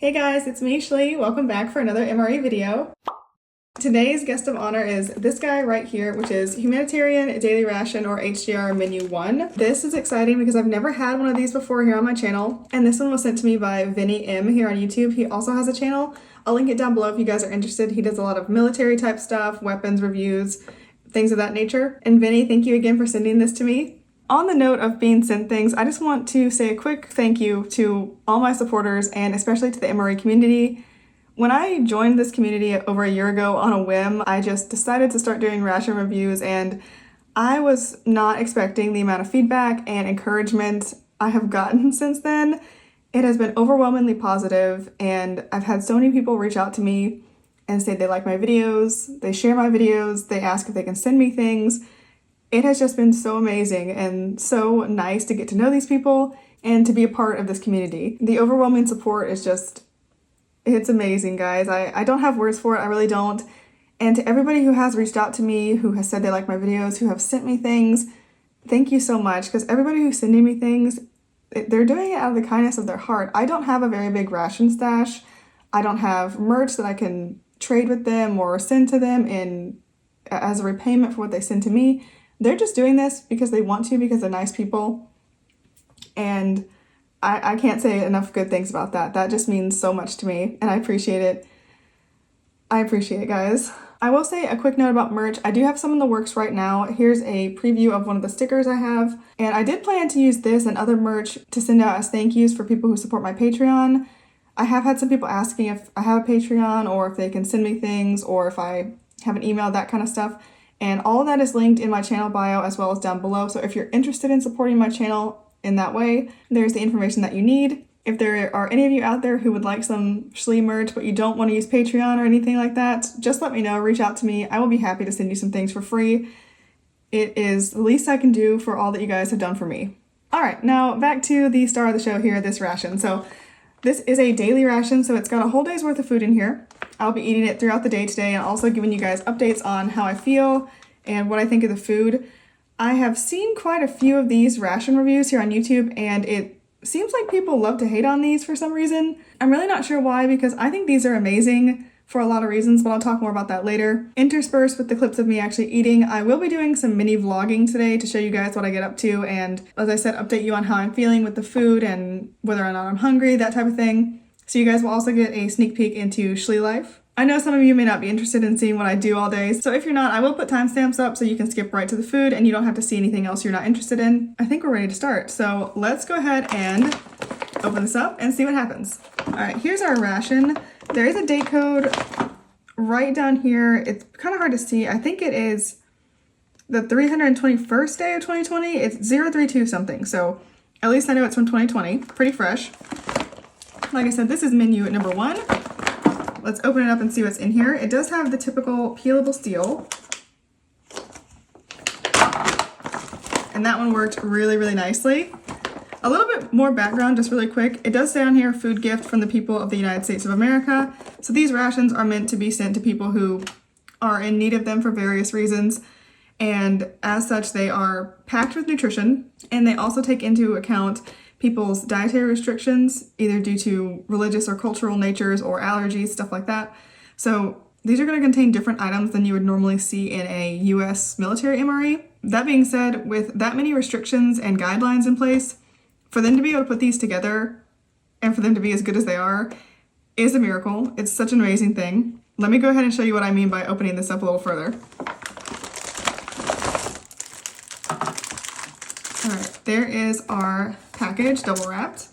Hey guys, it's me, Schlee. Welcome back for another MRE video. Today's guest of honor is this guy right here, which is Humanitarian Daily Ration, or HDR Menu 1. This is exciting because I've never had one of these before here on my channel, and this one was sent to me by Vinny M here on YouTube. He also has a channel. I'll link it down below if you guys are interested. He does a lot of military type stuff, weapons reviews, things of that nature. And Vinny, thank you again for sending this to me. On the note of being sent things, I just want to say a quick thank you to all my supporters and especially to the MRE community. When I joined this community over a year ago on a whim, I just decided to start doing ration reviews, and I was not expecting the amount of feedback and encouragement I have gotten since then. It has been overwhelmingly positive, and I've had so many people reach out to me and say they like my videos, they share my videos, they ask if they can send me things. It has just been so amazing and so nice to get to know these people and to be a part of this community. The overwhelming support is just, it's amazing, guys. I don't have words for it, I really don't. And to everybody who has reached out to me, who has said they like my videos, who have sent me things, thank you so much, because everybody who's sending me things, they're doing it out of the kindness of their heart. I don't have a very big ration stash. I don't have merch that I can trade with them or send to them as a repayment for what they send to me. They're just doing this because they want to, because they're nice people. And I can't say enough good things about that. That just means so much to me, and I appreciate it. I appreciate it, guys. I will say a quick note about merch. I do have some in the works right now. Here's a preview of one of the stickers I have. And I did plan to use this and other merch to send out as thank yous for people who support my Patreon. I have had some people asking if I have a Patreon or if they can send me things or if I have an email, that kind of stuff. And all of that is linked in my channel bio as well as down below. So if you're interested in supporting my channel in that way, there's the information that you need. If there are any of you out there who would like some Schlee merch, but you don't want to use Patreon or anything like that, just let me know, reach out to me. I will be happy to send you some things for free. It is the least I can do for all that you guys have done for me. All right, now back to the star of the show here, this ration. So this is a daily ration, so it's got a whole day's worth of food in here. I'll be eating it throughout the day today and also giving you guys updates on how I feel and what I think of the food. I have seen quite a few of these ration reviews here on YouTube, and it seems like people love to hate on these for some reason. I'm really not sure why, because I think these are amazing for a lot of reasons, but I'll talk more about that later. Interspersed with the clips of me actually eating, I will be doing some mini vlogging today to show you guys what I get up to, and as I said, update you on how I'm feeling with the food and whether or not I'm hungry, that type of thing. So you guys will also get a sneak peek into Schlee life. I know some of you may not be interested in seeing what I do all day, so if you're not, I will put timestamps up so you can skip right to the food and you don't have to see anything else you're not interested in. I think we're ready to start, so let's go ahead and open this up and see what happens. All right, here's our ration. There is a date code right down here. It's kind of hard to see. I think it is the 321st day of 2020. It's 032 something, so at least I know it's from 2020. Pretty fresh. Like I said, this is menu number 1. Let's open it up and see what's in here. It does have the typical peelable steel. And that one worked really, really nicely. A little bit more background, just really quick. It does say on here, food gift from the people of the United States of America. So these rations are meant to be sent to people who are in need of them for various reasons. And as such, they are packed with nutrition, and they also take into account people's dietary restrictions, either due to religious or cultural natures or allergies, stuff like that. So these are going to contain different items than you would normally see in a US military MRE. That being said, with that many restrictions and guidelines in place, for them to be able to put these together and for them to be as good as they are is a miracle. It's such an amazing thing. Let me go ahead and show you what I mean by opening this up a little further. All right, there is our package, double wrapped.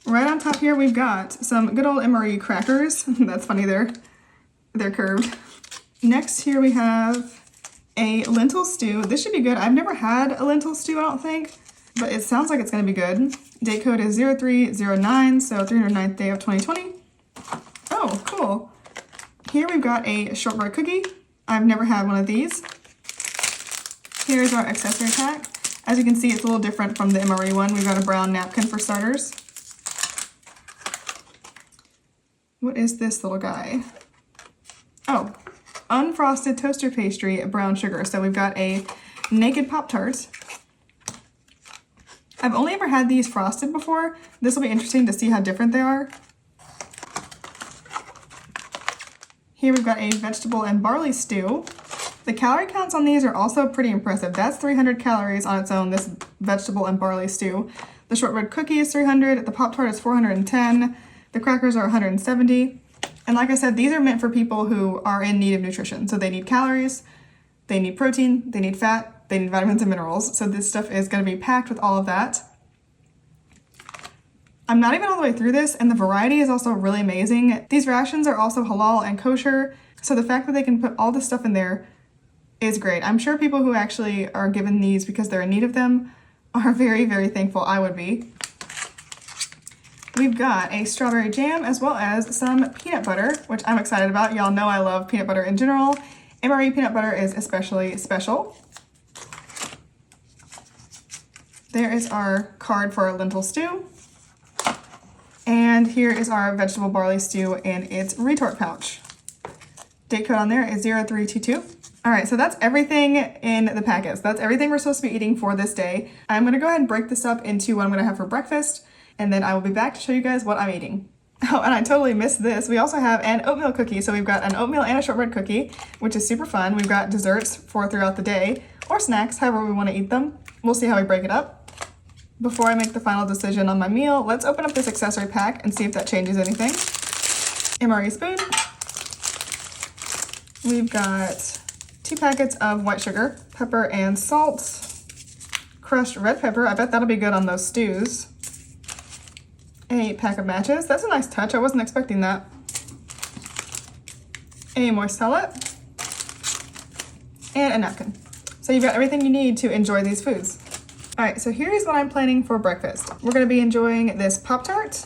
Right on top here, we've got some good old MRE crackers. That's funny, they're curved. Next here we have a lentil stew. This should be good. I've never had a lentil stew, I don't think, but it sounds like it's gonna be good. Date code is 0309, so 309th day of 2020. Oh, cool. Here we've got a shortbread cookie. I've never had one of these. Here's our accessory pack. As you can see, it's a little different from the MRE one. We've got a brown napkin for starters. What is this little guy? Oh, unfrosted toaster pastry, brown sugar. So we've got a Naked Pop-Tarts. I've only ever had these frosted before. This will be interesting to see how different they are. Here we've got a vegetable and barley stew. The calorie counts on these are also pretty impressive. That's 300 calories on its own, this vegetable and barley stew. The shortbread cookie is 300, the Pop-Tart is 410, the crackers are 170. And like I said, these are meant for people who are in need of nutrition. So they need calories, they need protein, they need fat, they need vitamins and minerals. So this stuff is going to be packed with all of that. I'm not even all the way through this, and the variety is also really amazing. These rations are also halal and kosher, so the fact that they can put all this stuff in there is great. I'm sure people who actually are given these because they're in need of them are very, very thankful. I would be. We've got a strawberry jam as well as some peanut butter, which I'm excited about. Y'all know I love peanut butter in general. MRE peanut butter is especially special. There is our card for our lentil stew. And here is our vegetable barley stew in its retort pouch. Date code on there is 0322. All right, so that's everything in the packets. That's everything we're supposed to be eating for this day. I'm gonna go ahead and break this up into what I'm gonna have for breakfast, and then I will be back to show you guys what I'm eating. Oh, and I totally missed this. We also have an oatmeal cookie. So we've got an oatmeal and a shortbread cookie, which is super fun. We've got desserts for throughout the day, or snacks, however we wanna eat them. We'll see how we break it up. Before I make the final decision on my meal, let's open up this accessory pack and see if that changes anything. MRE spoon. We've got 2 packets of white sugar, pepper and salt, crushed red pepper. I bet that'll be good on those stews. A pack of matches. That's a nice touch. I wasn't expecting that. A moist towelette. And a napkin. So you've got everything you need to enjoy these foods. All right, so here's what I'm planning for breakfast. We're gonna be enjoying this Pop-Tart,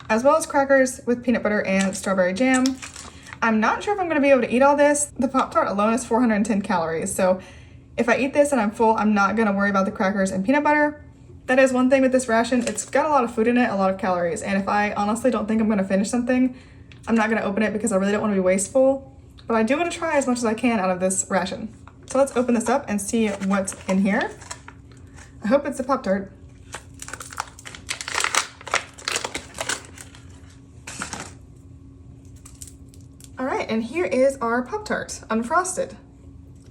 as well as crackers with peanut butter and strawberry jam. I'm not sure if I'm gonna be able to eat all this. The Pop-Tart alone is 410 calories, so if I eat this and I'm full, I'm not gonna worry about the crackers and peanut butter. That is one thing with this ration. It's got a lot of food in it, a lot of calories, and if I honestly don't think I'm gonna finish something, I'm not gonna open it because I really don't wanna be wasteful, but I do wanna try as much as I can out of this ration. So let's open this up and see what's in here. I hope it's a Pop-Tart. All right, and here is our Pop-Tart, unfrosted.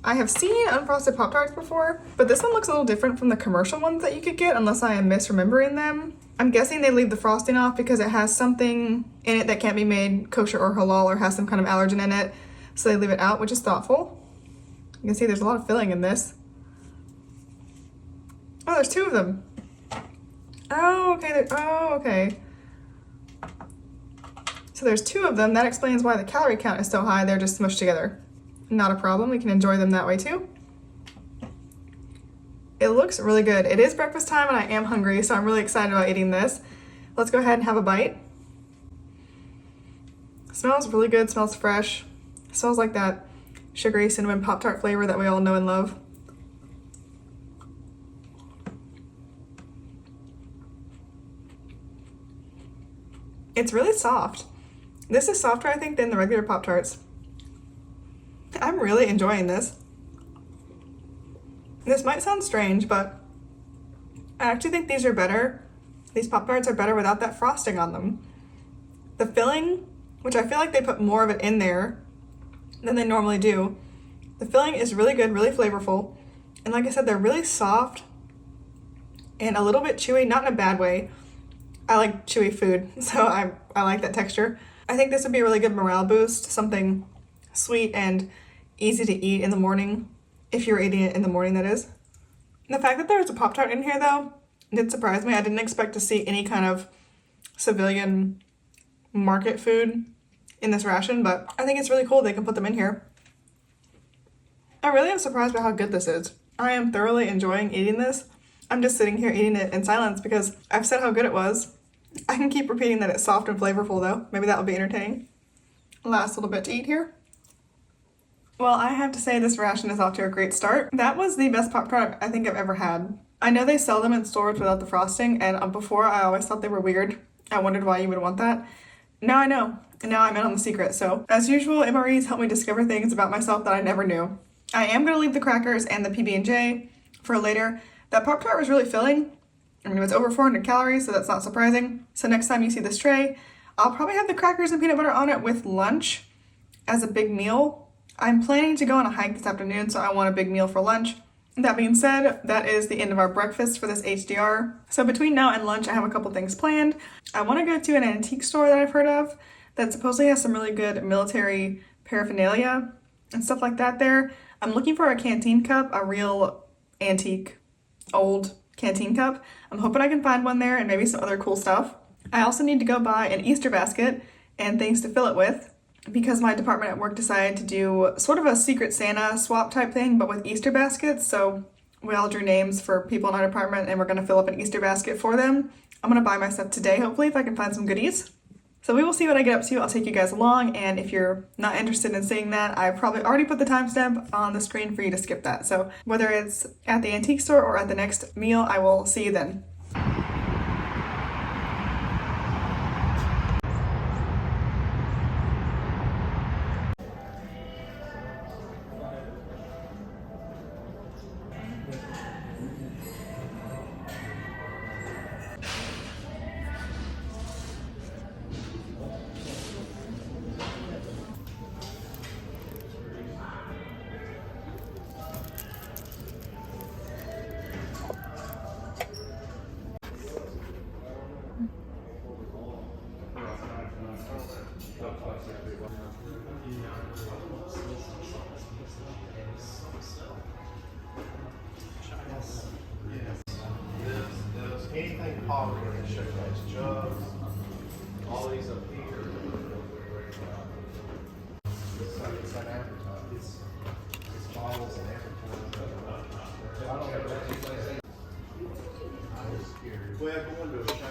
I have seen unfrosted Pop-Tarts before, but this one looks a little different from the commercial ones that you could get, unless I am misremembering them. I'm guessing they leave the frosting off because it has something in it that can't be made kosher or halal or has some kind of allergen in it, so they leave it out, which is thoughtful. You can see there's a lot of filling in this. Oh, there's 2 of them. Oh, okay. Okay. So there's 2 of them. That explains why the calorie count is so high. They're just smushed together. Not a problem. We can enjoy them that way too. It looks really good. It is breakfast time and I am hungry, so I'm really excited about eating this. Let's go ahead and have a bite. Smells really good. Smells fresh. Smells like that sugary cinnamon Pop-Tart flavor that we all know and love. It's really soft. This is softer, I think, than the regular Pop-Tarts. I'm really enjoying this. This might sound strange, but I actually think these are better. These Pop-Tarts are better without that frosting on them. The filling, which I feel like they put more of it in there than they normally do. The filling is really good, really flavorful. And like I said, they're really soft and a little bit chewy, not in a bad way. I like chewy food, so I like that texture. I think this would be a really good morale boost, something sweet and easy to eat in the morning, if you're eating it in the morning, that is. And the fact that there's a Pop-Tart in here, though, did surprise me. I didn't expect to see any kind of civilian market food in this ration, but I think it's really cool they can put them in here. I really am surprised by how good this is. I am thoroughly enjoying eating this. I'm just sitting here eating it in silence because I've said how good it was. I can keep repeating that it's soft and flavorful though. Maybe that will be entertaining. Last little bit to eat here. Well, I have to say this ration is off to a great start. That was the best Pop-Tart I think I've ever had. I know they sell them in stores without the frosting, and before I always thought they were weird. I wondered why you would want that. Now I know, and now I'm in on the secret. So as usual, MREs help me discover things about myself that I never knew. I am going to leave the crackers and the PB&J for later. That Pop-Tart was really filling. I mean, it's over 400 calories, so that's not surprising. So next time you see this tray, I'll probably have the crackers and peanut butter on it with lunch as a big meal. I'm planning to go on a hike this afternoon, so I want a big meal for lunch. That being said, that is the end of our breakfast for this HDR. So between now and lunch, I have a couple things planned. I want to go to an antique store that I've heard of that supposedly has some really good military paraphernalia and stuff like that there. I'm looking for a canteen cup, a real antique, old canteen cup. I'm hoping I can find one there and maybe some other cool stuff. I also need to go buy an Easter basket and things to fill it with because my department at work decided to do sort of a Secret Santa swap type thing, but with Easter baskets. So we all drew names for people in our department and we're going to fill up an Easter basket for them. I'm going to buy my stuff today, hopefully, if I can find some goodies. So we will see what I get up to. I'll take you guys along, and if you're not interested in seeing that, I probably already put the timestamp on the screen for you to skip that. So whether it's at the antique store or at the next meal, I will see you then. Anything popular in showcase, jugs, all these up here. It's like advertising. It's bottles and everything. I don't know what I was scared. Well, going to a show.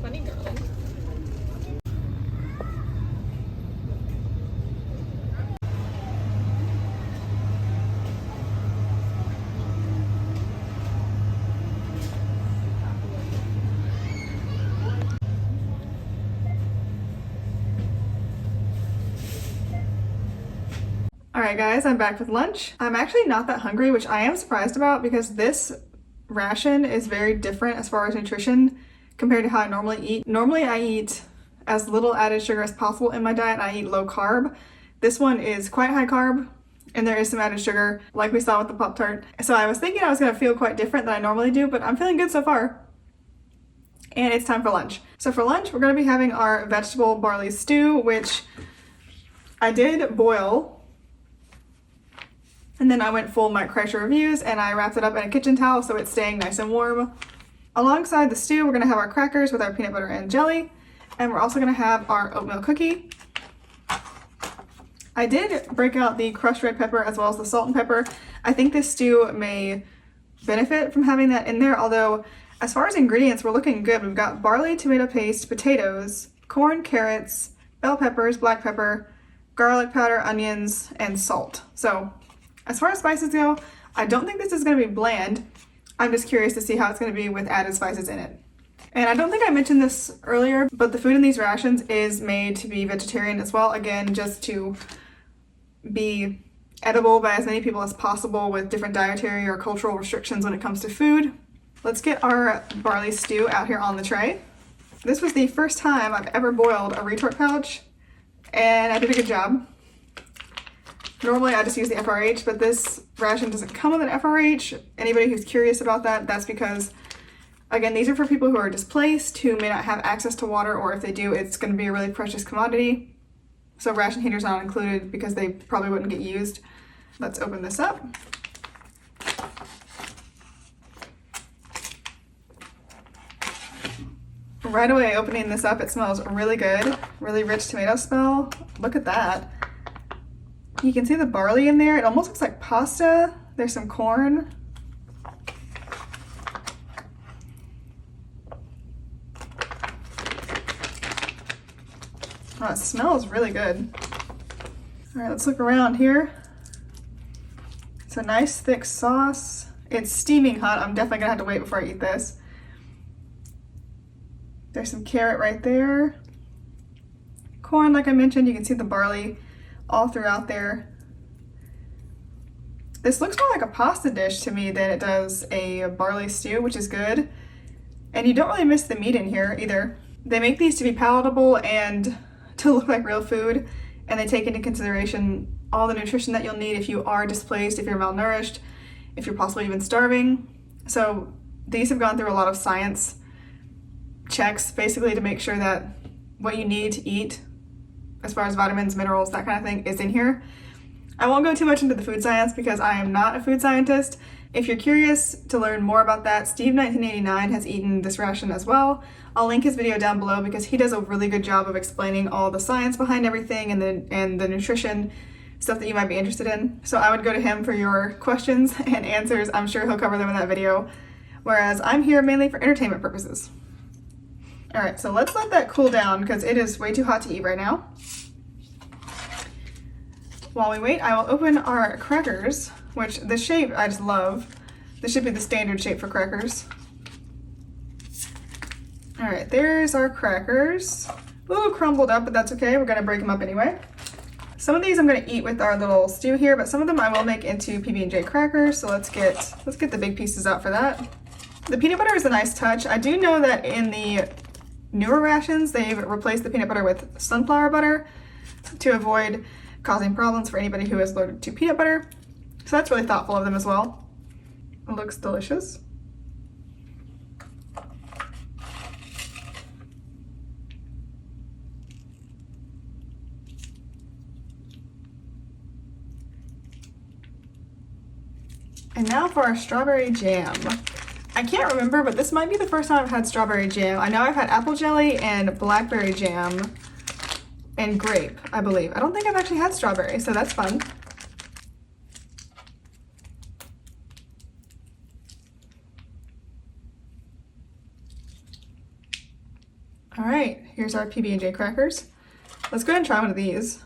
Funny girl. Alright guys, I'm back with lunch. I'm actually not that hungry, which I am surprised about because this ration is very different as far as nutrition compared to how I normally eat. Normally I eat as little added sugar as possible in my diet and I eat low carb. This one is quite high carb and there is some added sugar like we saw with the Pop-Tart. So I was thinking I was going to feel quite different than I normally do, but I'm feeling good so far. And it's time for lunch. So for lunch, we're going to be having our vegetable barley stew, which I did boil. And then I went full Mike Kreischer reviews and I wrapped it up in a kitchen towel so it's staying nice and warm. Alongside the stew, we're gonna have our crackers with our peanut butter and jelly, and we're also gonna have our oatmeal cookie. I did break out the crushed red pepper as well as the salt and pepper. I think this stew may benefit from having that in there, although as far as ingredients, we're looking good. We've got barley, tomato paste, potatoes, corn, carrots, bell peppers, black pepper, garlic powder, onions, and salt. So as far as spices go, I don't think this is going to be bland. I'm just curious to see how it's going to be with added spices in it. And I don't think I mentioned this earlier, but the food in these rations is made to be vegetarian as well. Again, just to be edible by as many people as possible with different dietary or cultural restrictions when it comes to food. Let's get our barley stew out here on the tray. This was the first time I've ever boiled a retort pouch, and I did a good job. Normally I just use the FRH, but this ration doesn't come with an FRH. Anybody who's curious about that, that's because, again, these are for people who are displaced, who may not have access to water, or if they do, it's going to be a really precious commodity. So ration heater's not included because they probably wouldn't get used. Let's open this up. Right away, opening this up, it smells really good. Really rich tomato smell. Look at that. You can see the barley in there. It almost looks like pasta. There's some corn. Oh, it smells really good. All right, let's look around here. It's a nice thick sauce. It's steaming hot. I'm definitely gonna have to wait before I eat this. There's some carrot right there. Corn, like I mentioned, you can see the barley all throughout there. This looks more like a pasta dish to me than it does a barley stew, which is good. And you don't really miss the meat in here either. They make these to be palatable and to look like real food, and they take into consideration all the nutrition that you'll need if you are displaced, if you're malnourished, if you're possibly even starving. So these have gone through a lot of science checks basically to make sure that what you need to eat as far as vitamins, minerals, that kind of thing is in here. I won't go too much into the food science because I am not a food scientist. If you're curious to learn more about that, Steve1989 has eaten this ration as well. I'll link his video down below because he does a really good job of explaining all the science behind everything and the nutrition stuff that you might be interested in. So I would go to him for your questions and answers. I'm sure he'll cover them in that video, whereas I'm here mainly for entertainment purposes. All right, so let's let that cool down because it is way too hot to eat right now. While we wait, I will open our crackers, which the shape I just love. This should be the standard shape for crackers. All right, there's our crackers. A little crumbled up, but that's okay. We're gonna break them up anyway. Some of these I'm gonna eat with our little stew here, but some of them I will make into PB&J crackers. So let's get the big pieces out for that. The peanut butter is a nice touch. I do know that in the newer rations, they've replaced the peanut butter with sunflower butter to avoid causing problems for anybody who is allergic to peanut butter. So that's really thoughtful of them as well. It looks delicious. And now for our strawberry jam. I can't remember, but this might be the first time I've had strawberry jam. I know I've had apple jelly and blackberry jam and grape, I believe. I don't think I've actually had strawberry, so that's fun. All right, here's our PB&J crackers. Let's go ahead and try one of these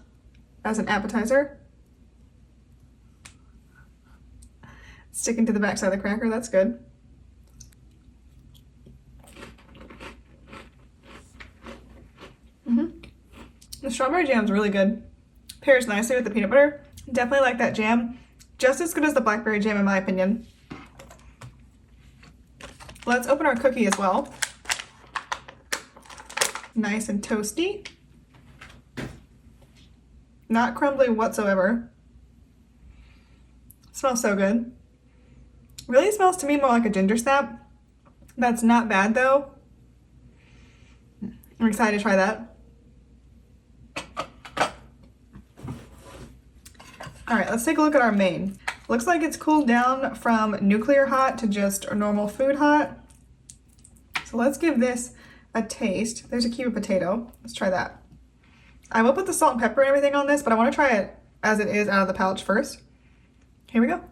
as an appetizer. Sticking to the backside of the cracker, that's good. The strawberry jam is really good. Pairs nicely with the peanut butter. Definitely like that jam. Just as good as the blackberry jam in my opinion. Let's open our cookie as well. Nice and toasty. Not crumbly whatsoever. Smells so good. Really smells to me more like a ginger snap. That's not bad though. I'm excited to try that. All right, let's take a look at our main. Looks like it's cooled down from nuclear hot to just normal food hot. So let's give this a taste. There's a cube potato. Let's try that. I will put the salt and pepper and everything on this, but I want to try it as it is out of the pouch first. Here we go.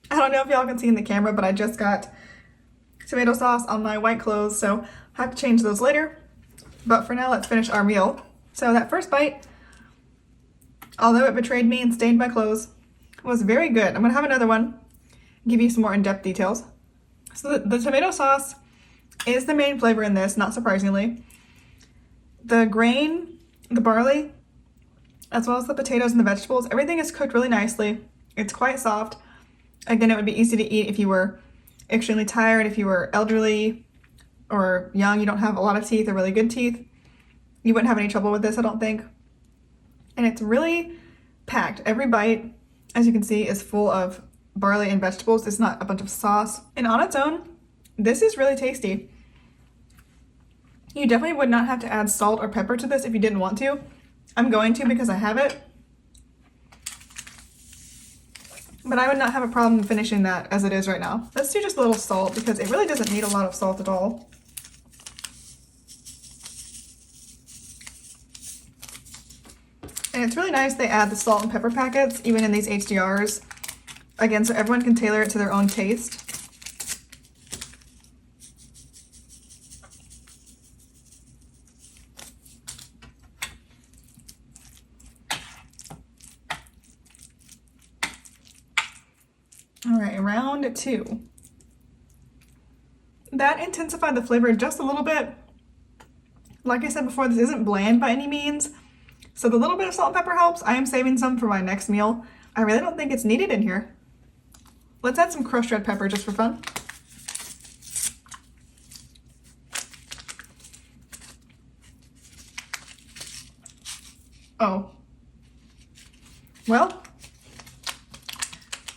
I don't know if y'all can see in the camera, but I just got tomato sauce on my white clothes, so I have to change those later. But for now, let's finish our meal. So that first bite, although it betrayed me and stained my clothes, was very good. I'm gonna have another one, give you some more in-depth details. So the tomato sauce is the main flavor in this, not surprisingly. The grain, the barley, as well as the potatoes and the vegetables, everything is cooked really nicely. It's quite soft. Again, it would be easy to eat if you were extremely tired, if you were elderly or young, you don't have a lot of teeth or really good teeth. You wouldn't have any trouble with this, I don't think. And it's really packed. Every bite, as you can see, is full of barley and vegetables. It's not a bunch of sauce. And on its own, this is really tasty. You definitely would not have to add salt or pepper to this if you didn't want to. I'm going to because I have it. But I would not have a problem finishing that as it is right now. Let's do just a little salt because it really doesn't need a lot of salt at all. And it's really nice they add the salt and pepper packets even in these HDRs. Again, so everyone can tailor it to their own taste. All right, round two. That intensified the flavor just a little bit. Like I said before, this isn't bland by any means. So the little bit of salt and pepper helps. I am saving some for my next meal. I really don't think it's needed in here. Let's add some crushed red pepper just for fun. Oh. Well.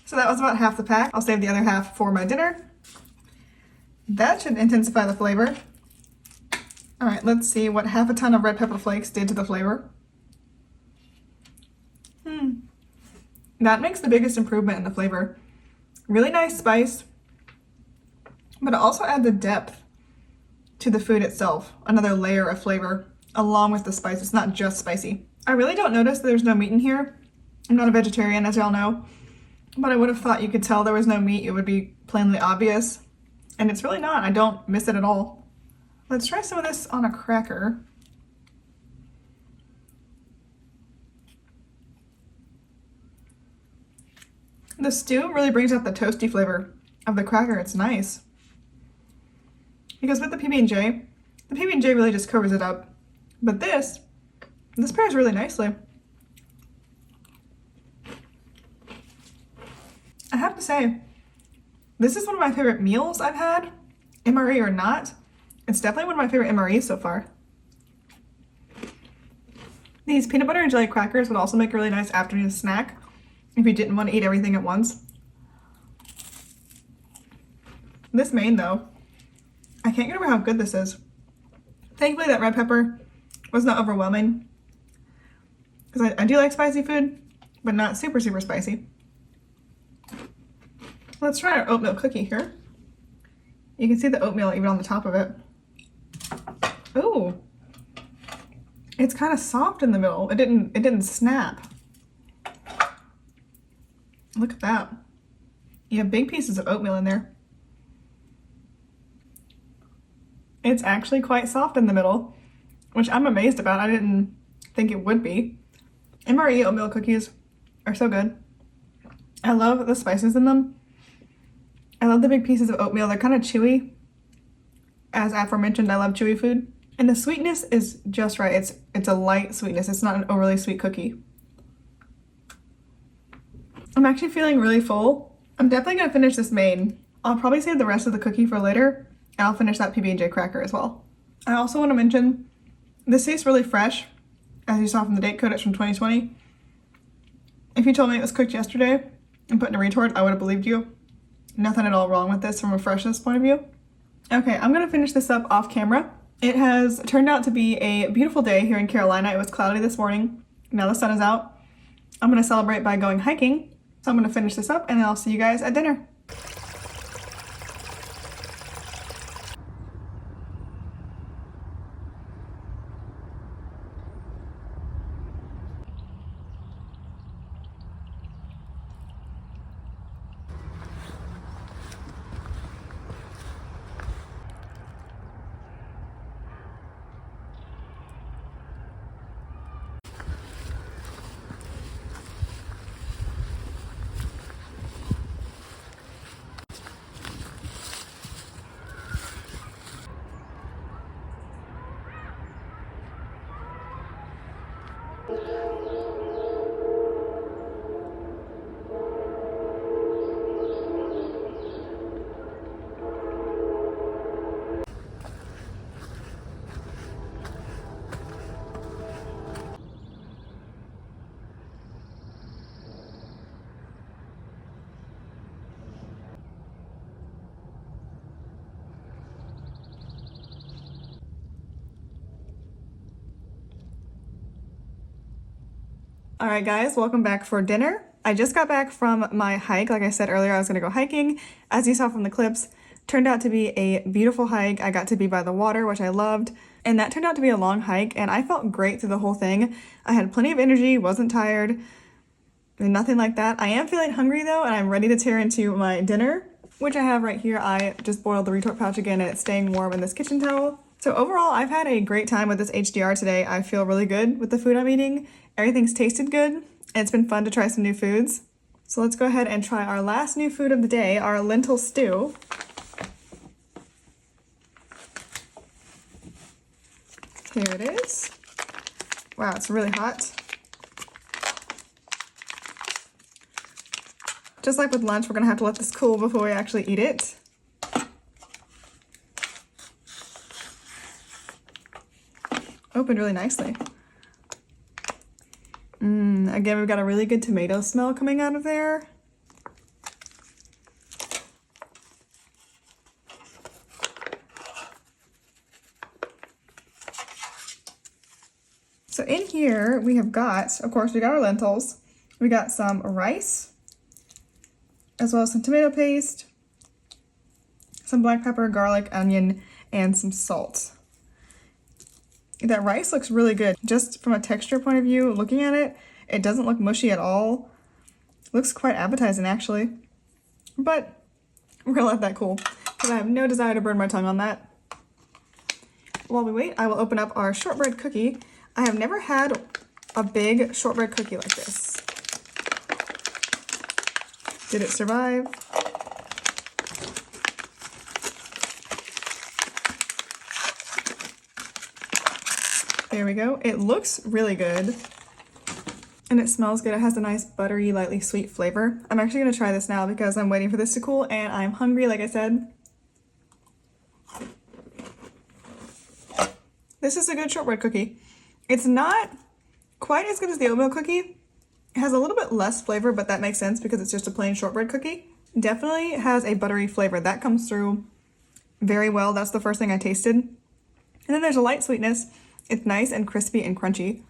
So that was about half the pack. I'll save the other half for my dinner. That should intensify the flavor. All right, let's see what half a ton of red pepper flakes did to the flavor. That makes the biggest improvement in the flavor. Really nice spice, but it also adds a depth to the food itself. Another layer of flavor along with the spice. It's not just spicy. I really don't notice that there's no meat in here. I'm not a vegetarian, as y'all know. But I would have thought you could tell there was no meat. It would be plainly obvious. And it's really not. I don't miss it at all. Let's try some of this on a cracker. The stew really brings out the toasty flavor of the cracker. It's nice. Because with the PB&J really just covers it up. But this pairs really nicely. I have to say, this is one of my favorite meals I've had, MRE or not. It's definitely one of my favorite MREs so far. These peanut butter and jelly crackers would also make a really nice afternoon snack if you didn't want to eat everything at once. This main though, I can't get over how good this is. Thankfully that red pepper was not overwhelming. Because I do like spicy food, but not super, super spicy. Let's try our oatmeal cookie here. You can see the oatmeal even on the top of it. Ooh. It's kind of soft in the middle. It didn't snap. Look at that. You have big pieces of oatmeal in there. It's actually quite soft in the middle, which I'm amazed about. I didn't think it would be. MRE oatmeal cookies are so good. I love the spices in them. I love the big pieces of oatmeal. They're kind of chewy. As aforementioned, I love chewy food. And the sweetness is just right. It's a light sweetness. It's not an overly sweet cookie. I'm actually feeling really full. I'm definitely going to finish this main. I'll probably save the rest of the cookie for later, and I'll finish that PB&J cracker as well. I also want to mention, this tastes really fresh. As you saw from the date code, it's from 2020. If you told me it was cooked yesterday and put in a retort, I would have believed you. Nothing at all wrong with this from a freshness point of view. Okay, I'm going to finish this up off camera. It has turned out to be a beautiful day here in Carolina. It was cloudy this morning. Now the sun is out. I'm going to celebrate by going hiking. So I'm going to finish this up and then I'll see you guys at dinner. All right, guys, welcome back for dinner. I just got back from my hike. Like I said earlier, I was gonna go hiking. As you saw from the clips, turned out to be a beautiful hike. I got to be by the water, which I loved. And that turned out to be a long hike, and I felt great through the whole thing. I had plenty of energy, wasn't tired, and nothing like that. I am feeling hungry though, and I'm ready to tear into my dinner, which I have right here. I just boiled the retort pouch again, and it's staying warm in this kitchen towel. So overall, I've had a great time with this HDR today. I feel really good with the food I'm eating. Everything's tasted good, and it's been fun to try some new foods. So let's go ahead and try our last new food of the day, our lentil stew. Here it is. Wow, it's really hot. Just like with lunch, we're gonna have to let this cool before we actually eat it. Opened really nicely. Again, we've got a really good tomato smell coming out of there. So in here, we have got, of course, we got our lentils. We got some rice, as well as some tomato paste, some black pepper, garlic, onion, and some salt. That rice looks really good. Just from a texture point of view, looking at it, it doesn't look mushy at all. Looks quite appetizing, actually. But we're gonna let that cool, because I have no desire to burn my tongue on that. While we wait, I will open up our shortbread cookie. I have never had a big shortbread cookie like this. Did it survive? There we go. It looks really good. And it smells good. It has a nice buttery, lightly sweet flavor. I'm actually gonna try this now because I'm waiting for this to cool and I'm hungry, like I said. This is a good shortbread cookie. It's not quite as good as the oatmeal cookie. It has a little bit less flavor, but that makes sense because it's just a plain shortbread cookie. Definitely has a buttery flavor. That comes through very well. That's the first thing I tasted. And then there's a light sweetness. It's nice and crispy and crunchy.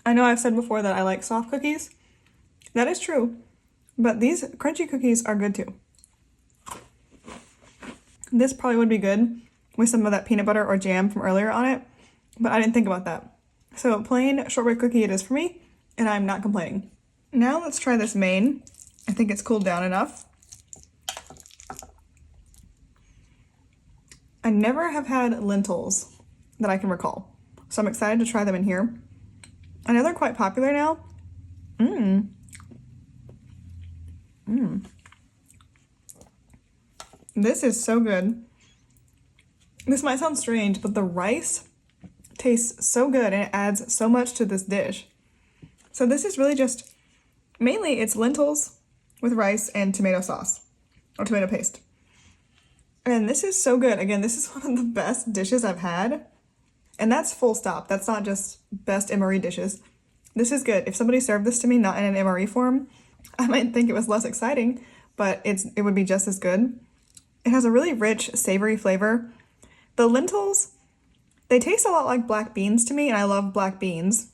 I know I've said before that I like soft cookies. That is true, but these crunchy cookies are good too. This probably would be good with some of that peanut butter or jam from earlier on it, but I didn't think about that. So plain shortbread cookie it is for me, and I'm not complaining. Now let's try this main. I think it's cooled down enough. I never have had lentils that I can recall, so I'm excited to try them in here. I know they're quite popular now. This is so good. This might sound strange, but the rice tastes so good and it adds so much to this dish. So this is really just, mainly it's lentils with rice and tomato sauce, or tomato paste. And this is so good. Again, this is one of the best dishes I've had. And that's full stop. That's not just best MRE dishes. This is good. If somebody served this to me not in an MRE form, I might think it was less exciting, but it would be just as good. It has a really rich, savory flavor. The lentils, they taste a lot like black beans to me, and I love black beans.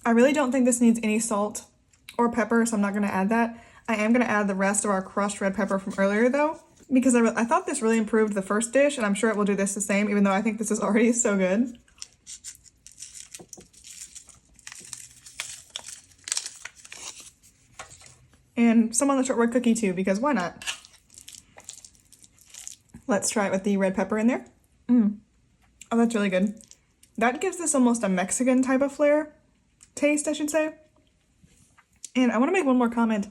I really don't think this needs any salt or pepper, so I'm not going to add that. I am going to add the rest of our crushed red pepper from earlier, though, because I thought this really improved the first dish, and I'm sure it will do this the same, even though I think this is already so good. And some on the shortbread cookie too, because why not? Let's try it with the red pepper in there. Oh, that's really good. That gives this almost a Mexican type of taste, I should say. And I want to make one more comment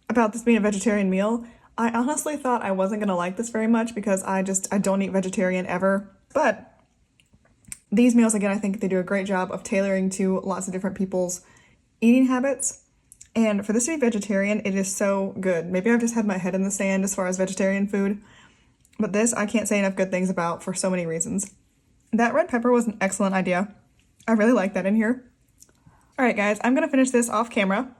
about this being a vegetarian meal. I honestly thought I wasn't going to like this very much because I don't eat vegetarian ever. But these meals, again, I think they do a great job of tailoring to lots of different people's eating habits. And for this to be vegetarian, it is so good. Maybe I've just had my head in the sand as far as vegetarian food. But this, I can't say enough good things about for so many reasons. That red pepper was an excellent idea. I really like that in here. All right, guys, I'm going to finish this off camera.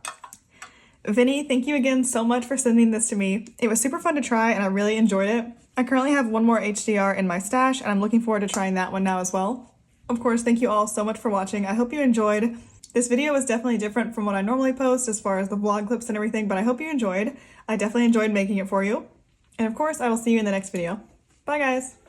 Vinny, thank you again so much for sending this to me. It was super fun to try, and I really enjoyed it. I currently have one more HDR in my stash, and I'm looking forward to trying that one now as well. Of course, thank you all so much for watching. I hope you enjoyed. This video was definitely different from what I normally post as far as the vlog clips and everything, but I hope you enjoyed. I definitely enjoyed making it for you. And of course, I will see you in the next video. Bye guys!